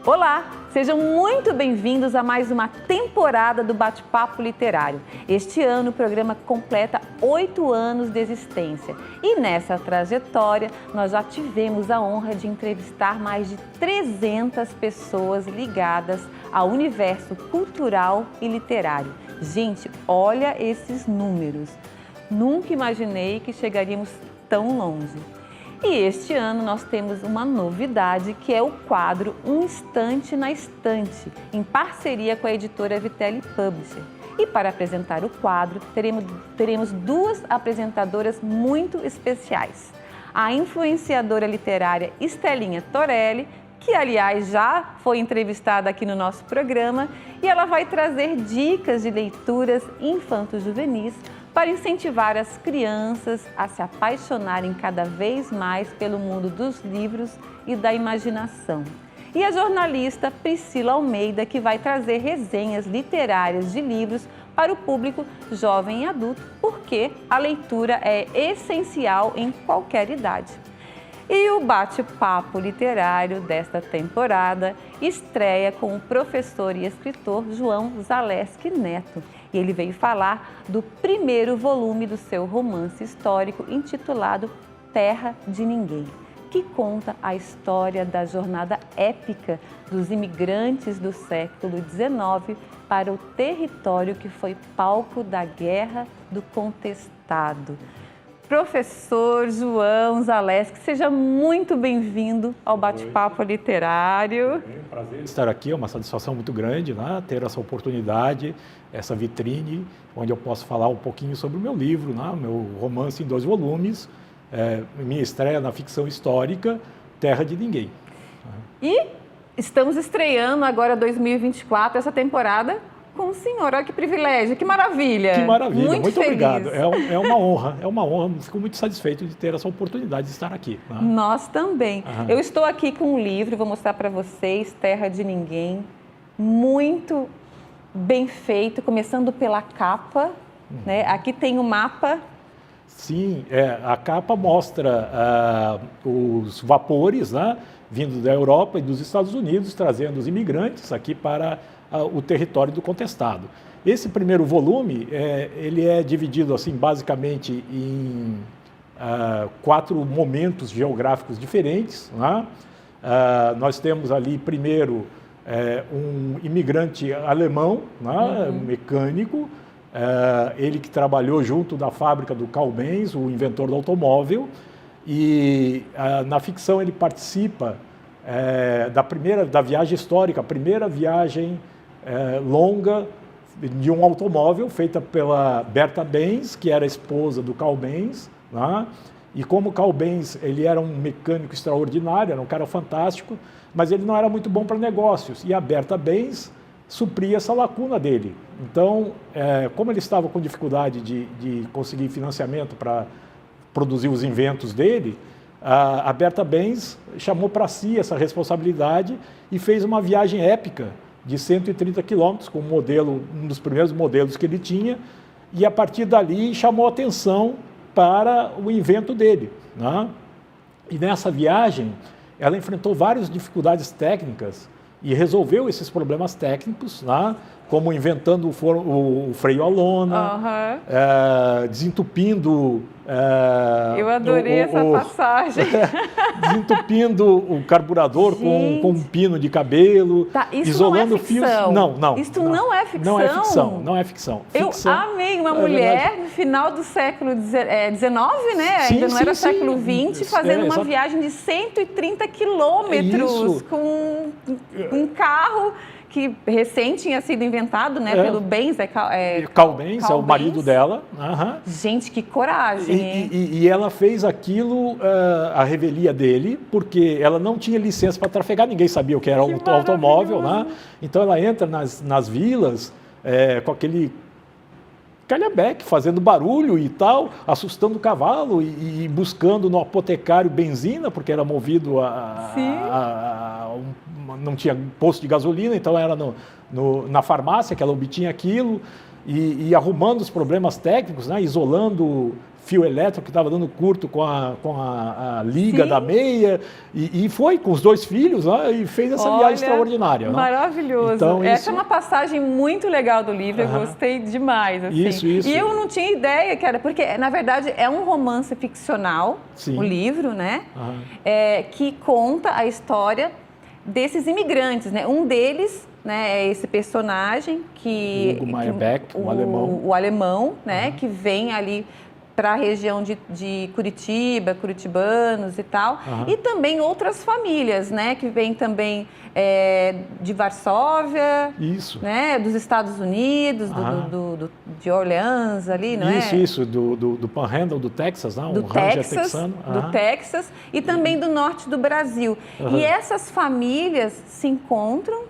Olá, sejam muito bem-vindos a mais uma temporada do Bate-Papo Literário. Este ano o programa completa 8 anos de existência e nessa trajetória nós já tivemos a honra de entrevistar mais de 300 pessoas ligadas ao universo cultural e literário. Gente, olha esses números. Nunca imaginei que chegaríamos tão longe. E este ano nós temos uma novidade, que é o quadro Um Instante na Estante, em parceria com a editora Vitelli Publisher. E para apresentar o quadro, teremos duas apresentadoras muito especiais. A influenciadora literária Estelinha Torelli, que aliás já foi entrevistada aqui no nosso programa, e ela vai trazer dicas de leituras infanto-juvenis para incentivar as crianças a se apaixonarem cada vez mais pelo mundo dos livros e da imaginação. E a jornalista Priscila Almeida, que vai trazer resenhas literárias de livros para o público jovem e adulto, porque a leitura é essencial em qualquer idade. E o bate-papo literário desta temporada estreia com o professor e escritor João Zaleski Neto. E ele veio falar do primeiro volume do seu romance histórico intitulado Terra de Ninguém, que conta a história da jornada épica dos imigrantes do século XIX para o território que foi palco da Guerra do Contestado. Professor João Zaleski, seja muito bem-vindo ao Bate-Papo Literário. É um prazer estar aqui, é uma satisfação muito grande, né? Ter essa oportunidade, essa vitrine, onde eu posso falar um pouquinho sobre o meu livro, né? Meu romance em 2 volumes, minha estreia na ficção histórica, Terra de Ninguém. E estamos estreando agora 2024, essa temporada, com o senhor. Olha que privilégio, que maravilha. Que maravilha, muito feliz. Obrigado. É uma honra, fico muito satisfeito de ter essa oportunidade de estar aqui. Né? Nós também. Eu estou aqui com um livro, vou mostrar para vocês, Terra de Ninguém, muito bem feito, começando pela capa, né? Aqui tem o mapa. Sim, a capa mostra os vapores, né, vindo da Europa e dos Estados Unidos, trazendo os imigrantes aqui para o território do contestado. Esse primeiro volume, ele é dividido assim, basicamente em 4 momentos geográficos diferentes. Né? Nós temos ali, primeiro, um imigrante alemão, né, mecânico, ele que trabalhou junto da fábrica do Carl Benz, o inventor do automóvel, e na ficção ele participa da viagem histórica, a primeira viagem longa de um automóvel feita pela Berta Benz, que era a esposa do Carl Benz, né? E como o Carl Benz, ele era um mecânico extraordinário, era um cara fantástico, mas ele não era muito bom para negócios, e a Berta Benz supria essa lacuna dele. Então, como ele estava com dificuldade de conseguir financiamento para produzir os inventos dele, a Berta Benz chamou para si essa responsabilidade e fez uma viagem épica de 130 quilômetros, com um dos primeiros modelos que ele tinha, e a partir dali chamou atenção para o invento dele. Né? E nessa viagem, ela enfrentou várias dificuldades técnicas e resolveu esses problemas técnicos, né? Como inventando o freio à lona, desentupindo... Eu adorei essa passagem. Desentupindo o carburador com um pino de cabelo, tá, isso isolando não é ficção. fios... Não. Isso não é ficção? Não é ficção. Eu amei uma mulher no final do século XIX, né? Sim, ainda não era século XX, fazendo uma viagem de 130 quilômetros com um carro que recém tinha sido inventado, né, pelo Benz, Carl Benz, é o marido dela. Gente, que coragem! E ela fez aquilo, a revelia dele, porque ela não tinha licença para trafegar, ninguém sabia o que era um automóvel, né? Então ela entra nas vilas com aquele calhambeque, fazendo barulho e tal, assustando o cavalo e buscando no apotecário benzina, porque era movido não tinha posto de gasolina, então era na farmácia que ela obtinha aquilo. e arrumando os problemas técnicos, né? Isolando fio elétrico que estava dando curto com a liga Sim. da meia, e foi com os 2 filhos, né? E fez essa viagem extraordinária. Maravilhoso. Né? Então, essa é uma passagem muito legal do livro, eu Aham. gostei demais. Assim. Isso. E eu não tinha ideia que era, porque na verdade é um romance ficcional, Sim. o livro, né? Aham. Que conta a história desses imigrantes, né? Um deles, né, é esse personagem que... Hugo Meyerbeck, um alemão. O alemão, né? Que vem ali para a região de Curitiba, curitibanos e tal. E também outras famílias, né? Que vêm também de Varsóvia, Isso. Né, dos Estados Unidos, de Orleans ali, não é? Isso, do Panhandle, do Texas, né? Do Ranger Texas, texano. do Texas e também do norte do Brasil. E essas famílias se encontram,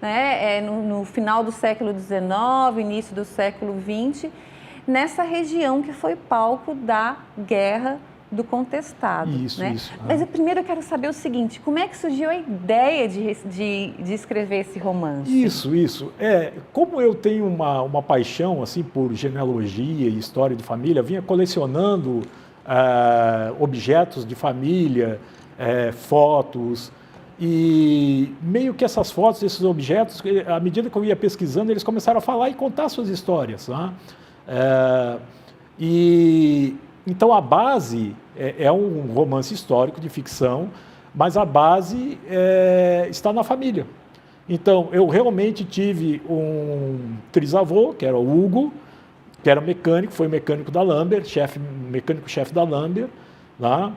né, no final do século XIX, início do século XX, nessa região que foi palco da Guerra do Contestado. Isso. Mas primeiro eu quero saber o seguinte, como é que surgiu a ideia de escrever esse romance? Isso. Como eu tenho uma paixão assim, por genealogia e história de família, vinha colecionando objetos de família, fotos, e meio que essas fotos, esses objetos, à medida que eu ia pesquisando, eles começaram a falar e contar suas histórias. Né? Então a base é um romance histórico de ficção, mas a base está na família. Então eu realmente tive um trisavô, que era o Hugo, que era mecânico, foi mecânico da Lamber, mecânico-chefe da Lamber, né?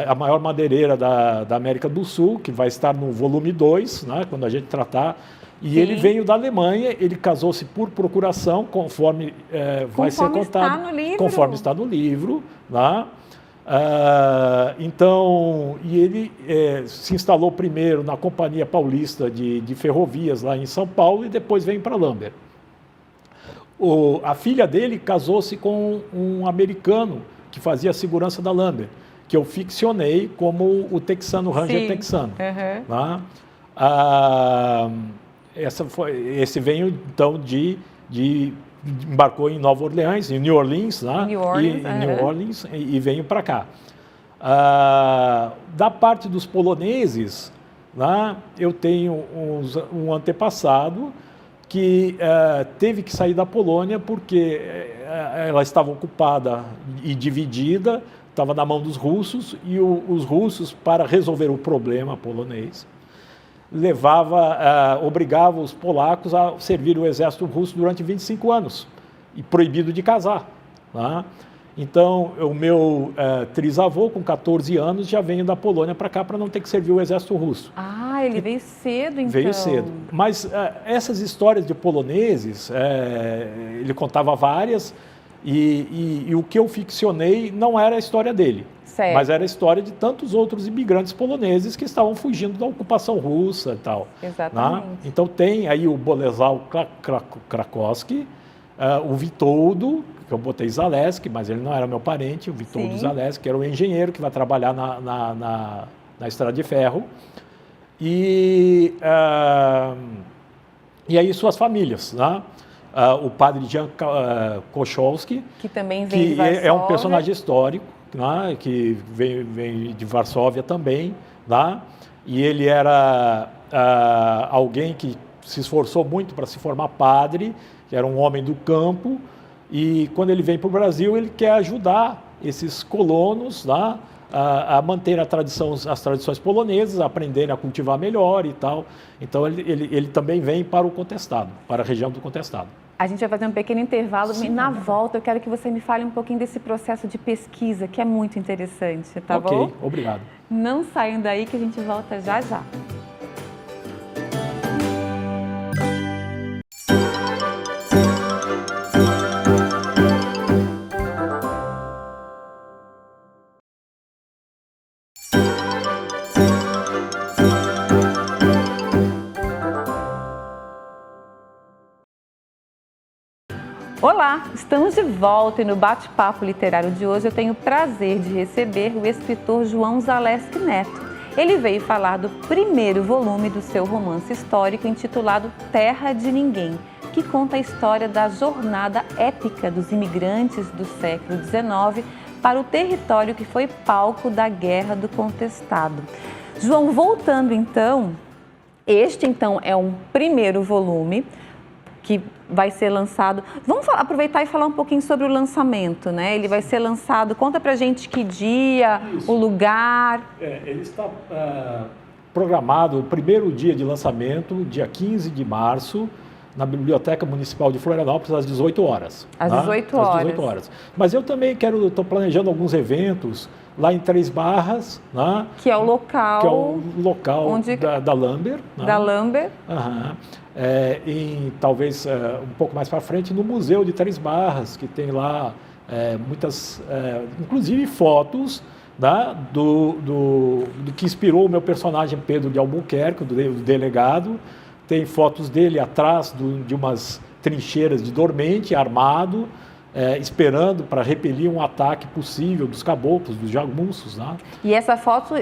A maior madeireira da América do Sul, que vai estar no volume 2, né? Quando a gente tratar. E Sim. ele veio da Alemanha, ele casou-se por procuração, conforme vai ser contado, está no livro. conforme está no livro. Né? E ele se instalou primeiro na Companhia Paulista de Ferrovias, lá em São Paulo, e depois veio para Lamber. A filha dele casou-se com um americano que fazia a segurança da Lamber, que eu ficcionei como o texano, Ranger texano. Né? Esse veio, então, embarcou em Nova Orleans, em New Orleans, né? New Orleans, e veio para cá. Da parte dos poloneses, né, eu tenho um antepassado que teve que sair da Polônia porque ela estava ocupada e dividida, estava na mão dos russos, e os russos, para resolver o problema polonês, obrigava os polacos a servir o exército russo durante 25 anos, e proibido de casar. Né? Então, o meu trisavô, com 14 anos, já veio da Polônia para cá para não ter que servir o exército russo. Ele veio cedo, então. Veio cedo. Mas essas histórias de poloneses, ele contava várias, e o que eu ficcionei não era a história dele. Certo. Mas era a história de tantos outros imigrantes poloneses que estavam fugindo da ocupação russa e tal. Exatamente. Né? Então tem aí o Bolesław Krakowski, o Witoldo, que eu botei Zaleski, mas ele não era meu parente, o Witoldo Zaleski, que era o engenheiro que vai trabalhar na estrada de ferro. E aí suas famílias, né? O padre Jan Kocholski, que também vem de Varsóvia, é um personagem histórico, né? Que vem de Varsóvia também, né? E ele era alguém que se esforçou muito para se formar padre, que era um homem do campo, e quando ele vem para o Brasil, ele quer ajudar esses colonos, né? A manter as tradições polonesas, a aprenderem a cultivar melhor e tal. Então ele também vem para o Contestado, para a região do Contestado. A gente vai fazer um pequeno intervalo. Na volta, eu quero que você me fale um pouquinho desse processo de pesquisa, que é muito interessante, tá bom? Ok, obrigado. Não saiam daí que a gente volta já já. Olá, estamos de volta e no bate-papo literário de hoje eu tenho o prazer de receber o escritor João Zaleski Neto. Ele veio falar do primeiro volume do seu romance histórico intitulado Terra de Ninguém, que conta a história da jornada épica dos imigrantes do século XIX para o território que foi palco da Guerra do Contestado. João, voltando então, este então é um primeiro volume que vai ser lançado. Vamos aproveitar e falar um pouquinho sobre o lançamento, né? Ele vai ser lançado, conta pra gente que dia, o lugar. Ele está programado o primeiro dia de lançamento, dia 15 de março, na Biblioteca Municipal de Florianópolis, às 18 horas. Às 18 horas. Às 18 horas. Mas eu também estou planejando alguns eventos lá em Três Barras, né? Que é o local... Que é o local onde... da Lamber. Da Lamber. Talvez um pouco mais para frente, no Museu de Três Barras, que tem lá muitas, inclusive fotos, né, do que inspirou o meu personagem Pedro de Albuquerque, do delegado. Tem fotos dele atrás de umas trincheiras de dormente, armado, esperando para repelir um ataque possível dos caboclos, dos jagunços. Né? E essa foto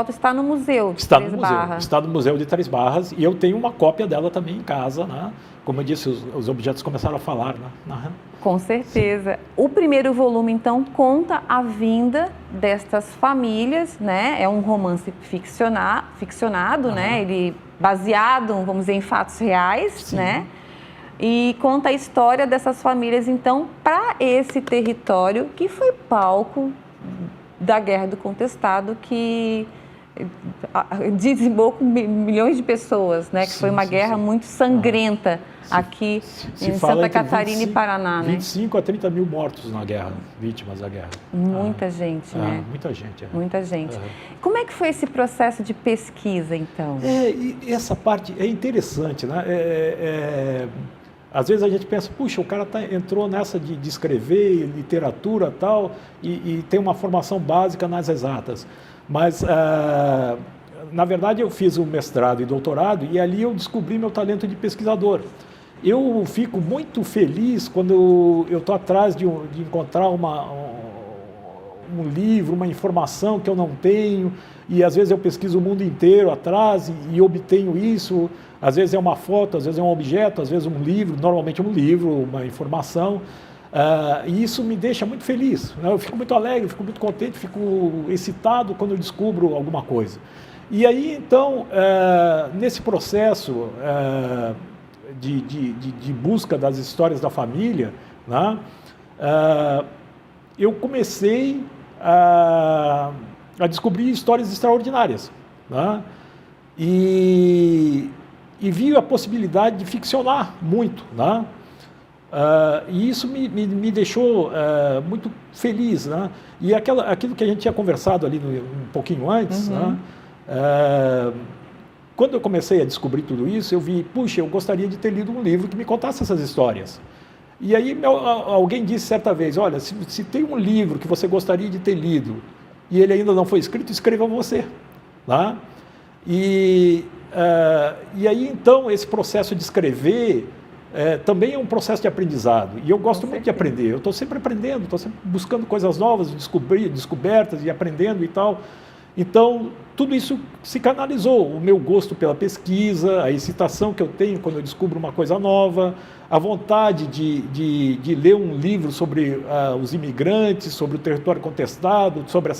está no museu de Três Barras? Está no Museu de Três Barras, e eu tenho uma cópia dela também em casa. Né? Como eu disse, os objetos começaram a falar. Né? Com certeza. Sim. O primeiro volume, então, conta a vinda destas famílias, né? É um romance ficcionado, né? Ele baseado, vamos dizer, em fatos reais, sim, né? E conta a história dessas famílias, então, para esse território que foi palco da Guerra do Contestado, que dizimou com milhões de pessoas, né? Que foi uma guerra muito sangrenta aqui em Santa Catarina e Paraná, né? 25 a 30 mil mortos na guerra, vítimas da guerra. Muita gente, né? Muita gente. Muita gente. Como é que foi esse processo de pesquisa, então? E essa parte é interessante, né? Às vezes a gente pensa, puxa, o cara entrou nessa de escrever literatura tal, e tem uma formação básica nas exatas. Mas, na verdade, eu fiz um mestrado e doutorado, e ali eu descobri meu talento de pesquisador. Eu fico muito feliz quando eu estou atrás de encontrar um livro, uma informação que eu não tenho, e às vezes eu pesquiso o mundo inteiro atrás e obtenho isso. Às vezes é uma foto, às vezes é um objeto, às vezes um livro, normalmente um livro, uma informação. E isso me deixa muito feliz. Né? Eu fico muito alegre, fico muito contente, fico excitado quando eu descubro alguma coisa. E aí, então, nesse processo de busca das histórias da família, né, eu comecei a descobrir histórias extraordinárias. Né? E vi a possibilidade de ficcionar muito. Né? E isso me deixou muito feliz. Né? E aquilo que a gente tinha conversado ali um pouquinho antes, né? Quando eu comecei a descobrir tudo isso, eu vi, puxa, eu gostaria de ter lido um livro que me contasse essas histórias. E aí alguém disse certa vez, olha, se tem um livro que você gostaria de ter lido e ele ainda não foi escrito, escreva você. Né? E aí, então, esse processo de escrever também é um processo de aprendizado. E eu gosto muito de aprender. Eu estou sempre aprendendo, estou sempre buscando coisas novas, descobertas e aprendendo e tal. Então, tudo isso se canalizou. O meu gosto pela pesquisa, a excitação que eu tenho quando eu descubro uma coisa nova, a vontade de ler um livro sobre os imigrantes, sobre o território contestado, sobre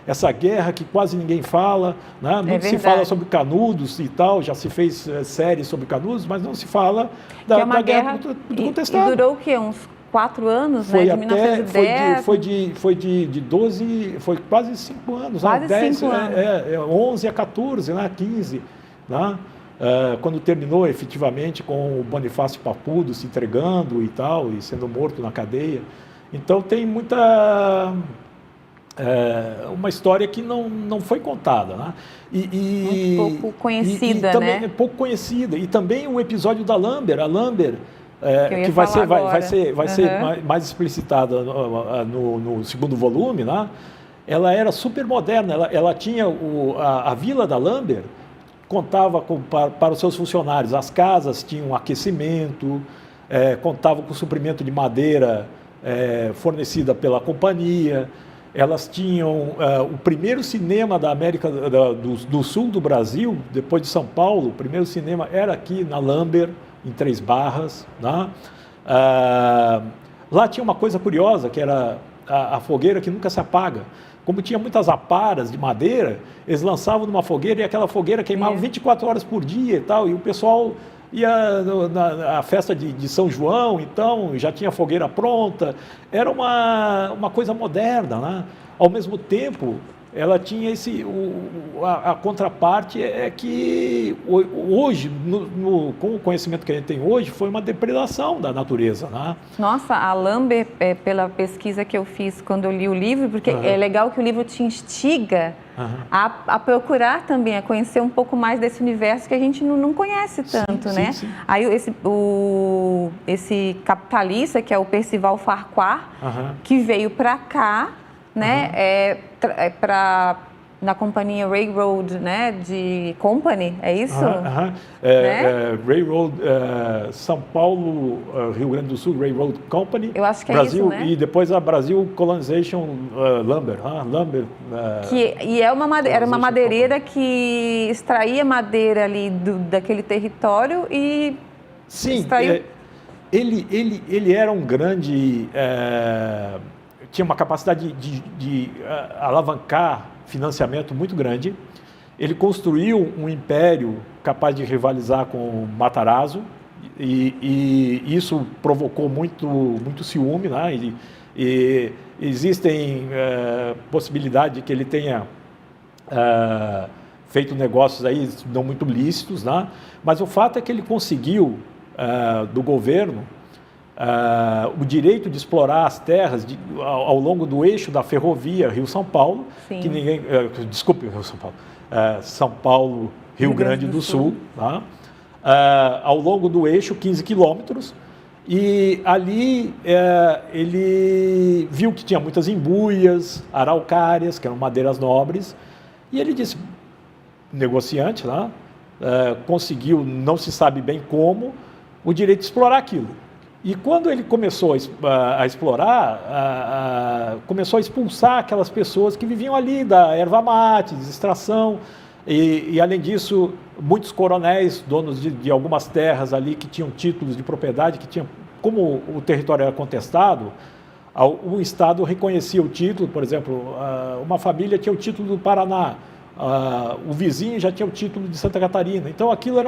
essa guerra que quase ninguém fala. Né? Muito se fala sobre Canudos e tal, já se fez série sobre Canudos, mas não se fala da guerra do contestado. E durou o quê? Uns 4 anos, né? De 1910? Foi quase 5 anos. Quase 5 anos. 11 a 14, né? 15. Né? Quando terminou efetivamente com o Bonifácio Papudo se entregando e tal, e sendo morto na cadeia. Então tem muita... uma história que não foi contada. Né? Muito pouco conhecida, também, né? Pouco conhecida. E também o episódio da Lamber, a Lamber, que vai ser mais explicitada no segundo volume, né? Ela era super moderna, ela tinha a vila da Lamber, contava para os seus funcionários, as casas tinham aquecimento, contavam com suprimento de madeira fornecida pela companhia, elas tinham o primeiro cinema da América do Sul do Brasil, depois de São Paulo, o primeiro cinema era aqui na Lamber. em Três Barras, né? Lá tinha uma coisa curiosa, que era a fogueira que nunca se apaga. Como tinha muitas aparas de madeira, eles lançavam numa fogueira e aquela fogueira queimava 24 horas por dia e tal, e o pessoal ia na festa de São João, então já tinha fogueira pronta. Era uma coisa moderna, né? Ao mesmo tempo, ela tinha a contraparte é que hoje, com o conhecimento que a gente tem hoje, foi uma depredação da natureza, né? Nossa, a Lambert, pela pesquisa que eu fiz quando eu li o livro, porque é legal que o livro te instiga a procurar também, a conhecer um pouco mais desse universo que a gente não conhece tanto, né? Sim. Aí esse capitalista, que é o Percival Farquhar, que veio para cá, né, na companhia Railroad, né, de Company, é isso? Railroad, São Paulo, Rio Grande do Sul, Railroad Company. Eu acho que Brasil, é isso, né? E depois a Brasil Colonization Lumber. Era uma madeireira que extraía madeira ali daquele território e extraiu... Ele era um grande... tinha uma capacidade de alavancar financiamento muito grande. Ele construiu um império capaz de rivalizar com Matarazzo e isso provocou muito ciúme, né? E existem possibilidade de que ele tenha feito negócios aí não muito lícitos, né? Mas o fato é que ele conseguiu do governo o direito de explorar as terras ao longo do eixo da ferrovia Rio-São Paulo, que ninguém, desculpe, Rio-São Paulo, São Paulo, Rio Grande do Sul, tá? Ao longo do eixo, 15 quilômetros, e ali ele viu que tinha muitas imbuias, araucárias, que eram madeiras nobres, e ele disse, negociante lá, conseguiu, não se sabe bem como, o direito de explorar aquilo. E quando ele começou a explorar, começou a expulsar aquelas pessoas que viviam ali da erva mate, de extração, e além disso, muitos coronéis, donos de algumas terras ali que tinham títulos de propriedade, como o território era contestado, o Estado reconhecia o título, por exemplo, uma família tinha o título do Paraná, o vizinho já tinha o título de Santa Catarina. Então aquilo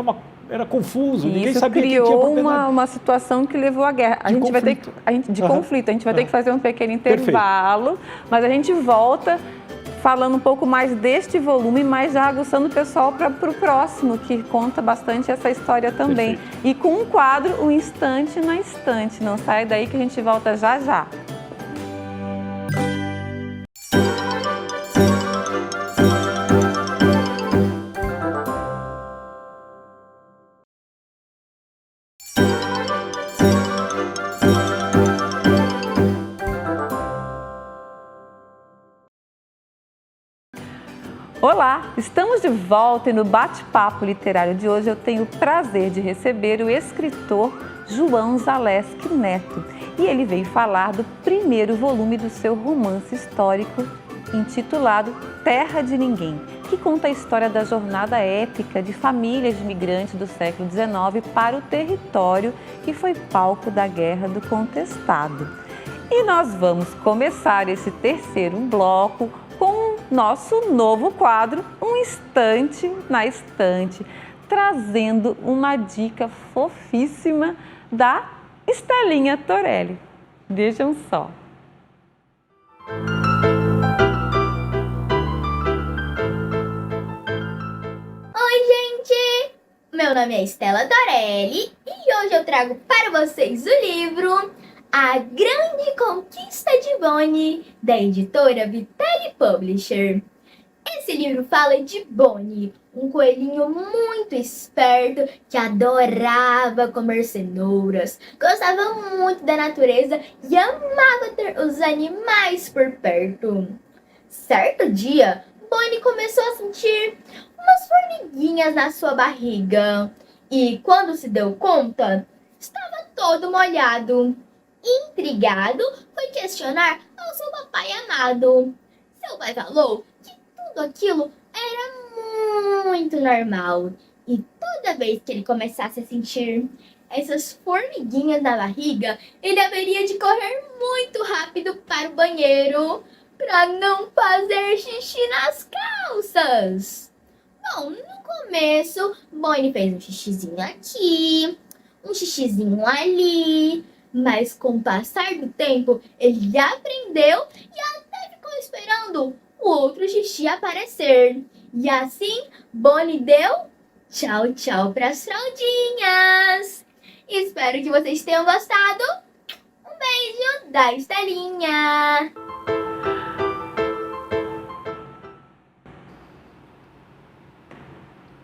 era confuso, ninguém sabia quem tinha propriedade. Criou uma situação que levou à guerra. Conflito. A gente vai ter que fazer um pequeno intervalo, mas a gente volta falando um pouco mais deste volume, mas já aguçando o pessoal para o próximo, que conta bastante essa história também. Perfeito. E com um quadro, um instante na estante. Não sai daí que a gente volta já já. Olá, estamos de volta e no bate-papo literário de hoje eu tenho o prazer de receber o escritor João Zaleski Neto. E ele veio falar do primeiro volume do seu romance histórico intitulado Terra de Ninguém, que conta a história da jornada épica de famílias de imigrantes do século XIX para o território que foi palco da Guerra do Contestado. E nós vamos começar esse terceiro bloco com o nosso novo quadro, Um Instante na Estante, trazendo uma dica fofíssima da Estelinha Torelli. Vejam só. Oi, gente! Meu nome é Estela Torelli e hoje eu trago para vocês o livro A Grande Conquista de Bonnie, da editora Vitelli Publisher. Esse livro fala de Bonnie, um coelhinho muito esperto que adorava comer cenouras, gostava muito da natureza e amava ter os animais por perto. Certo dia, Bonnie começou a sentir umas formiguinhas na sua barriga e, quando se deu conta, estava todo molhado. Intrigado, foi questionar ao seu papai amado. Seu pai falou que tudo aquilo era muito normal e toda vez que ele começasse a sentir essas formiguinhas na barriga, ele haveria de correr muito rápido para o banheiro para não fazer xixi nas calças. Bom, no começo, Bonnie fez um xixizinho aqui, um xixizinho ali, mas com o passar do tempo, ele já aprendeu e até ficou esperando o outro xixi aparecer. E assim, Bonnie deu tchau, tchau para as fraldinhas. Espero que vocês tenham gostado. Um beijo da Estelinha.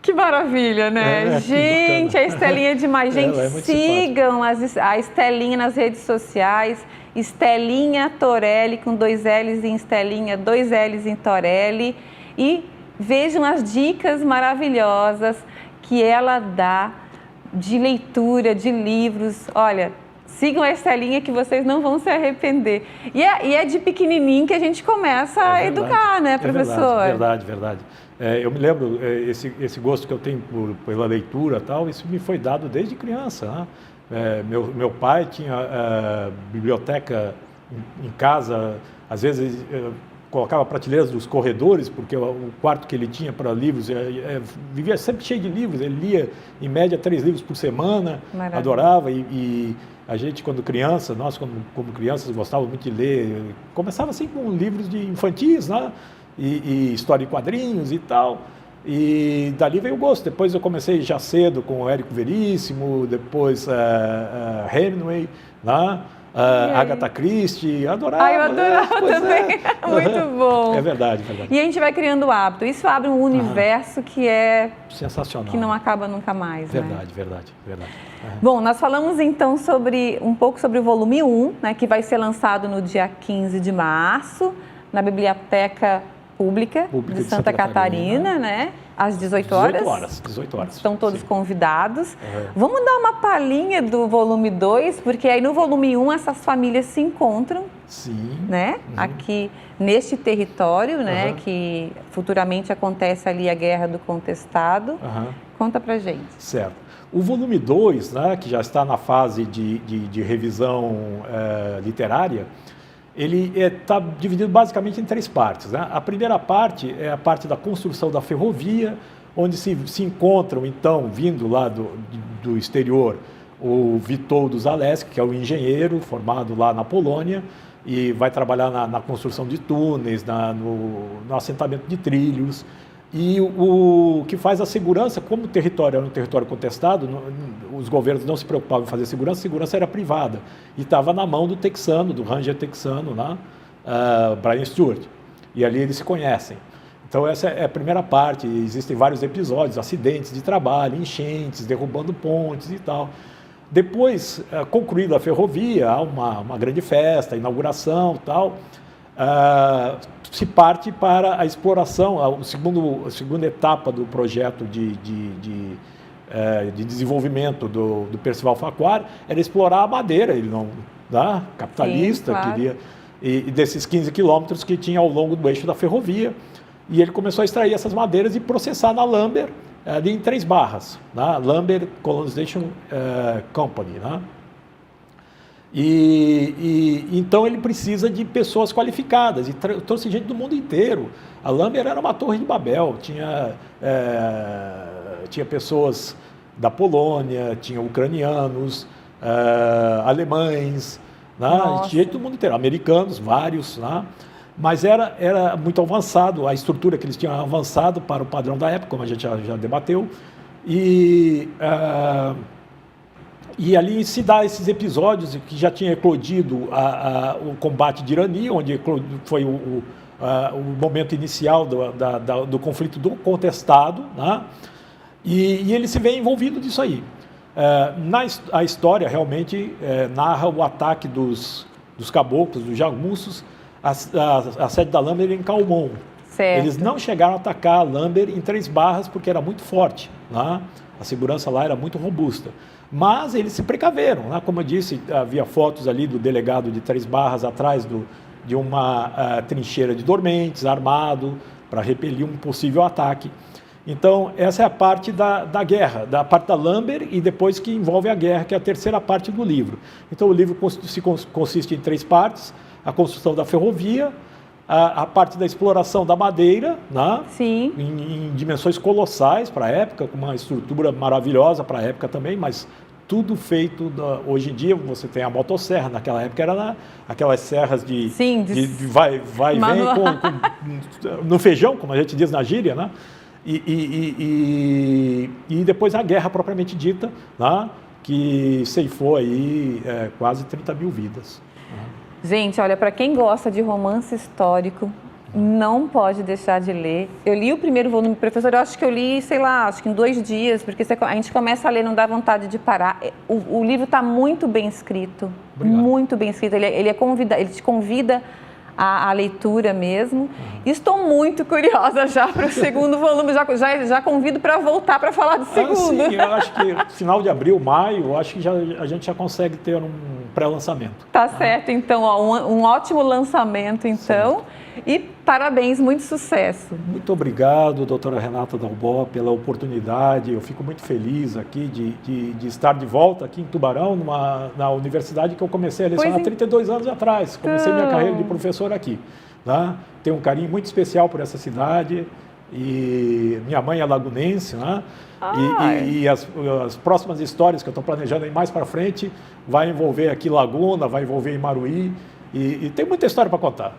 Que maravilha, né? Gente, a Estelinha é demais. Gente, Ela é muito sigam a Estelinha nas redes sociais. Estelinha Torelli, com 2 L's em Estelinha, 2 L's em Torelli. E vejam as dicas maravilhosas que ela dá de leitura, de livros. Olha, sigam a Estelinha que vocês não vão se arrepender. E é de pequenininho que a gente começa a educar, né, professor? Verdade. Eu me lembro, esse gosto que eu tenho pela leitura e tal, isso me foi dado desde criança, né? Meu pai tinha biblioteca em casa, às vezes colocava prateleiras dos corredores, porque o quarto que ele tinha para livros, vivia sempre cheio de livros, ele lia em média 3 livros por semana, Maravilha. Adorava, e a gente quando criança, nós como crianças gostávamos muito de ler, começava assim com livros de infantis, né? E história em quadrinhos e tal, e dali veio o gosto. Depois eu comecei já cedo com o Érico Veríssimo, depois Hemingway, né? Agatha Christie, adorava. Eu adorava também, muito bom. É verdade. E a gente vai criando o hábito, isso abre um universo que é sensacional, que não acaba nunca mais. Verdade. Bom, nós falamos então um pouco sobre o volume 1, né, que vai ser lançado no dia 15 de março, na Biblioteca Pública de Santa Catarina, né? Às 18 horas. 18 horas. Estão todos convidados. Vamos dar uma palhinha do volume 2, porque aí no volume 1 essas famílias se encontram, né? Aqui neste território, né? Que futuramente acontece ali a Guerra do Contestado. Conta pra gente. Certo. O volume 2, né, que já está na fase de revisão literária, ele está dividido basicamente em 3 partes, né? A primeira parte é a parte da construção da ferrovia, onde se encontram, então, vindo lá do exterior, o Witold Zaleski, que é o engenheiro formado lá na Polônia, e vai trabalhar na construção de túneis, no assentamento de trilhos. E o que faz a segurança, como o território era um território contestado, os governos não se preocupavam em fazer segurança, a segurança era privada. E estava na mão do texano, do ranger texano, né? Brian Stewart. E ali eles se conhecem. Então essa é a primeira parte, existem vários episódios, acidentes de trabalho, enchentes, derrubando pontes e tal. Depois, concluída a ferrovia, há uma grande festa, inauguração e tal. Se parte para a exploração, a segunda etapa do projeto de desenvolvimento do Percival Facquard era explorar a madeira, ele não, né, capitalista, claro. Queria, e desses 15 quilômetros que tinha ao longo do eixo da ferrovia, e ele começou a extrair essas madeiras e processar na Lumber, ali em 3 barras, né, Lumber Colonization Company, né? Então ele precisa de pessoas qualificadas, e trouxe gente do mundo inteiro. A Lumber era uma torre de Babel, tinha pessoas da Polônia, tinha ucranianos, alemães, né? Tinha gente do mundo inteiro, americanos, vários, né? Mas era muito avançado, a estrutura que eles tinham avançado para o padrão da época, como a gente já debateu, e ali se dá esses episódios que já tinha eclodido o combate de Irani, onde foi o momento inicial do conflito do contestado, né? E ele se vê envolvido disso aí. A história realmente narra o ataque dos caboclos, dos jagunços, a sede da Lumber em Calmon. Certo. Eles não chegaram a atacar a Lumber em 3 barras porque era muito forte, né? A segurança lá era muito robusta. Mas eles se precaveram, né? Como eu disse, havia fotos ali do delegado de 3 barras atrás de uma trincheira de dormentes, armado, para repelir um possível ataque. Então, essa é a parte da guerra, da parte da Lumber e depois que envolve a guerra, que é a terceira parte do livro. Então, o livro consiste em 3 partes: a construção da ferrovia, a parte da exploração da madeira, né? Sim. Em dimensões colossais para a época, com uma estrutura maravilhosa para a época também, mas tudo feito, hoje em dia você tem a motosserra, naquela época era aquelas serras de vai e vem no feijão, como a gente diz na gíria, né? E depois a guerra propriamente dita, né? Que ceifou aí quase 30 mil vidas. Gente, olha, para quem gosta de romance histórico, não pode deixar de ler. Eu li o primeiro volume, professor, eu acho que eu li, sei lá, acho que em 2 dias, porque a gente começa a ler, não dá vontade de parar. O livro está muito bem escrito, Obrigado. Muito bem escrito. Ele te convida à leitura mesmo. Estou muito curiosa já para o segundo volume, já convido para voltar para falar do segundo. Sim, eu acho que final de abril, maio, eu acho que a gente já consegue ter um pré-lançamento. Tá certo, então, ó, um ótimo lançamento, então. Certo. E parabéns, muito sucesso. Muito obrigado, doutora Renata Dalbó, pela oportunidade. Eu fico muito feliz aqui de estar de volta aqui em Tubarão, na universidade que eu comecei a lecionar há 32 anos atrás. Comecei minha carreira de professor aqui. Né? Tenho um carinho muito especial por essa cidade e minha mãe é lagunense, né? E as próximas histórias que eu estou planejando aí mais para frente vai envolver aqui Laguna, vai envolver Imaruí. E tem muita história para contar,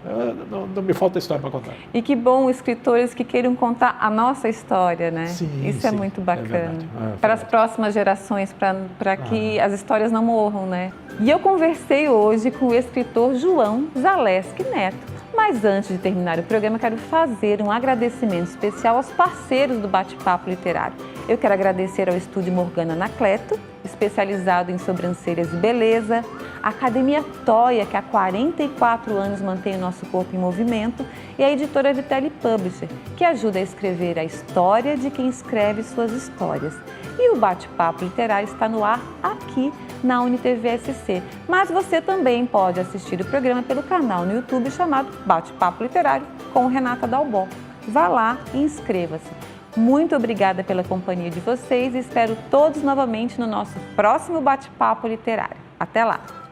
não me falta história para contar. E que bom escritores que queiram contar a nossa história, né? Sim, isso é muito bacana. Para as próximas gerações, para que as histórias não morram, né? E eu conversei hoje com o escritor João Zaleski Neto. Mas antes de terminar o programa, quero fazer um agradecimento especial aos parceiros do Bate-Papo Literário. Eu quero agradecer ao Estúdio Morgana Anacleto, especializado em sobrancelhas e beleza, a Academia Toia, que há 44 anos mantém o nosso corpo em movimento, e a editora Vitelli Publisher, que ajuda a escrever a história de quem escreve suas histórias. E o Bate-Papo Literário está no ar aqui na UniTV-SC. Mas você também pode assistir o programa pelo canal no YouTube chamado Bate-Papo Literário com Renata Dalbó. Vá lá e inscreva-se. Muito obrigada pela companhia de vocês e espero todos novamente no nosso próximo Bate-Papo Literário. Até lá!